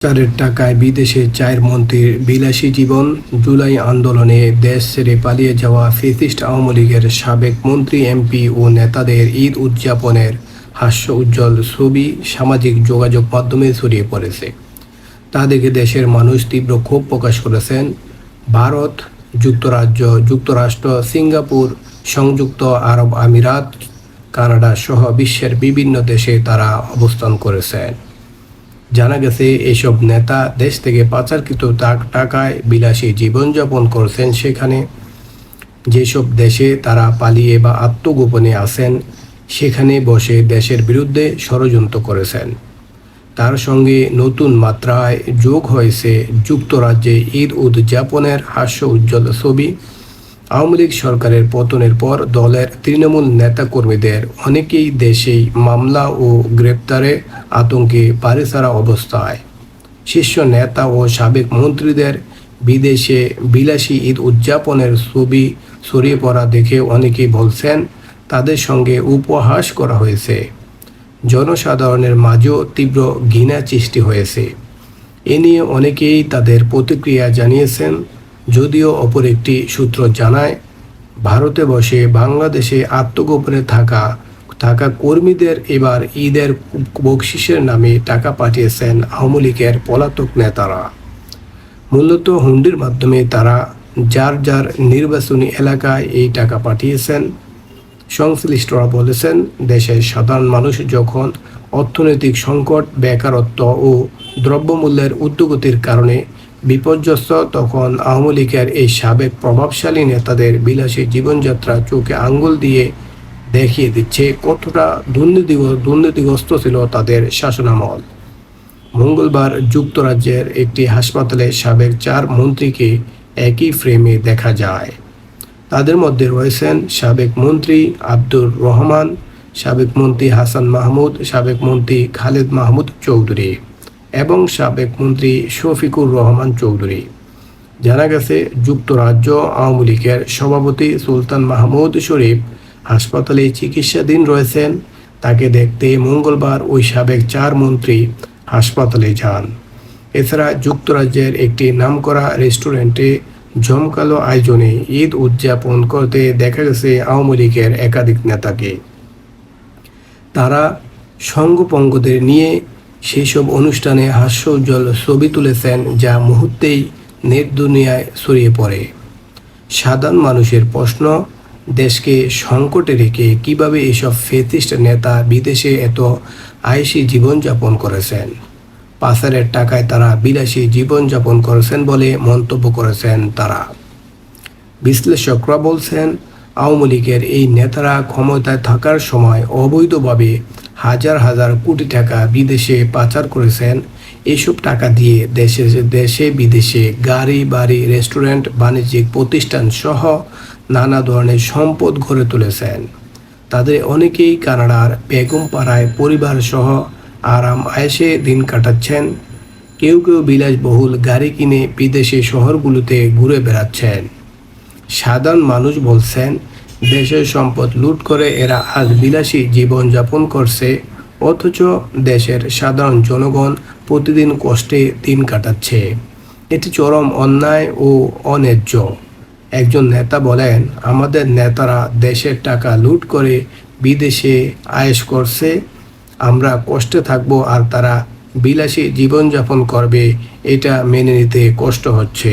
চারের টাকায় বিদেশে চায়ের মন্ত্রীর বিলাসী জীবন। জুলাই আন্দোলনে দেশ ছেড়ে পালিয়ে যাওয়া ফ্যাসিস্ট আওয়ামী লীগের সাবেক মন্ত্রী, এমপি ও নেতাদের ঈদ উদযাপনের হাস্য উজ্জ্বল ছবি সামাজিক যোগাযোগ মাধ্যমে ছড়িয়ে পড়েছে। তা দেখে দেশের মানুষ তীব্র ক্ষোভ প্রকাশ করেছেন। ভারত, যুক্তরাজ্য, যুক্তরাষ্ট্র, সিঙ্গাপুর, সংযুক্ত আরব আমিরাত, কানাডা সহ বিশ্বের বিভিন্ন দেশে তারা অবস্থান করেছেন। জানা গেছে, এসব নেতা দেশ থেকে পাচারকৃত টাকায় বিলাসী জীবনযাপন করছেন। সেখানে যেসব দেশে তারা পালিয়ে বা আত্মগোপনে আছেন, সেখানে বসে দেশের বিরুদ্ধে ষড়যন্ত্র করেছেন। তার সঙ্গে নতুন মাত্রায় যোগ হয়েছে যুক্তরাজ্যে ঈদ উদযাপনের হাস্য উজ্জ্বল ছবি। আওয়ামী লীগ সরকারের পতনের পর দলের তৃণমূল নেতাকর্মীদের অনেকেই দেশেই মামলা ও গ্রেপ্তারে আতঙ্কে পাড়িছাড়া অবস্থায়। শীর্ষ নেতা ও সাবেক মন্ত্রীদের বিদেশে বিলাসী ঈদ উদযাপনের ছবি ছড়িয়ে পড়া দেখে অনেকেই বলছেন তাদের সঙ্গে উপহাস করা হয়েছে। জনসাধারণের মাঝেও তীব্র ঘৃণা সৃষ্টি হয়েছে। এ নিয়ে অনেকেই তাদের প্রতিক্রিয়া জানিয়েছেন। যদিও অপর একটি সূত্র জানায়, ভারতে বসে বাংলাদেশে আত্মগোপনে থাকা কর্মীদের এবার ঈদের বকশিসের নামে টাকা পাঠিয়েছেন আওয়ামী লীগের পলাতক নেতারা। মূলত হুন্ডির মাধ্যমে তারা যার যার নির্বাচনী এলাকায় এই টাকা পাঠিয়েছেন। সংশ্লিষ্টরা বলেছেন, দেশের সাধারণ মানুষ যখন অর্থনৈতিক সংকট, বেকারত্ব ও দ্রব্যমূল্যের ঊর্ধ্বগতির কারণে বিপর্যস্ত, তখন আওয়ামী লীগের এই সাবেক প্রভাবশালী নেতাদের বিলাসী জীবনযাত্রা চোখে আঙ্গুল দিয়ে দেখিয়ে দিচ্ছে কতটা দুর্নীতিগ্রস্ত ছিল তাদের শাসনামল। মঙ্গলবার যুক্তরাজ্যের একটি হাসপাতালে সাবেক 4 মন্ত্রীকে একই ফ্রেমে দেখা যায়। তাদের মধ্যে রয়েছেন সাবেক মন্ত্রী আব্দুর রহমান, সাবেক মন্ত্রী হাসান মাহমুদ, সাবেক মন্ত্রী খালেদ মাহমুদ চৌধুরী এবং সাবেক মন্ত্রী শফিকুর রহমান চৌধুরী। জানা গেছে, যুক্তরাজ্য আওয়ামী লীগের সভাপতি সুলতান মাহমুদ শরীফ হাসপাতালে চিকিৎসাধীন রয়েছেন। তাকে দেখতে মঙ্গলবার ওই সাবেক 4 মন্ত্রী হাসপাতালে যান। এছাড়া যুক্তরাজ্যের একটি নামকরা রেস্টুরেন্টে জমকালো আয়োজনে ঈদ উদযাপন করতে দেখা গেছে আওয়ামী লীগের একাধিক নেতাকে। তারা সঙ্গপঙ্গদের নিয়ে সেসব অনুষ্ঠানে হাস্য উজ্জ্বল ছবি তুলেছেন, যা মুহূর্তেই নেট দুনিয়ায় ছড়িয়ে পড়ে। সাধারণ মানুষের প্রশ্ন, দেশকে সংকটে রেখে কিভাবে এসব ফ্যাসিস্ট নেতা বিদেশে এত আয়েশি জীবনযাপন করেছেন? পাচারের টাকায় তারা বিলাসী জীবনযাপন করেছেন বলে মন্তব্য করেছেন তারা। বিশ্লেষকরা বলছেন, আওয়ামী লীগের এই নেতারা ক্ষমতায় থাকার সময় অবৈধভাবে হাজার হাজার কোটি টাকা বিদেশে পাচার করেছেন। এসব টাকা দিয়ে দেশে বিদেশে গাড়ি, বাড়ি, রেস্টুরেন্ট, বাণিজ্যিক প্রতিষ্ঠান সহ নানা ধরনের সম্পদ গড়ে তুলেছেন। তাদের অনেকেই কানাডার বেগমপাড়ায় পরিবার সহ আরাম আয়েশে দিন কাটাচ্ছেন। কেউ কেউ বিলাসবহুল গাড়ি কিনে বিদেশি শহরগুলোতে ঘুরে বেড়াচ্ছেন। সাধারণ মানুষ বলছেন, দেশের সম্পদ লুট করে এরা আজ বিলাসী জীবনযাপন করছে, অথচ দেশের সাধারণ জনগণ প্রতিদিন কষ্টে দিন কাটাচ্ছে। এটি চরম অন্যায় ও অন্যায্য। একজন নেতা বলেন, আমাদের নেতারা দেশের টাকা লুট করে বিদেশে আয়েশ করছে, আমরা কষ্টে থাকবো আর তারা বিলাসী জীবনযাপন করবে, এটা মেনে নিতে কষ্ট হচ্ছে।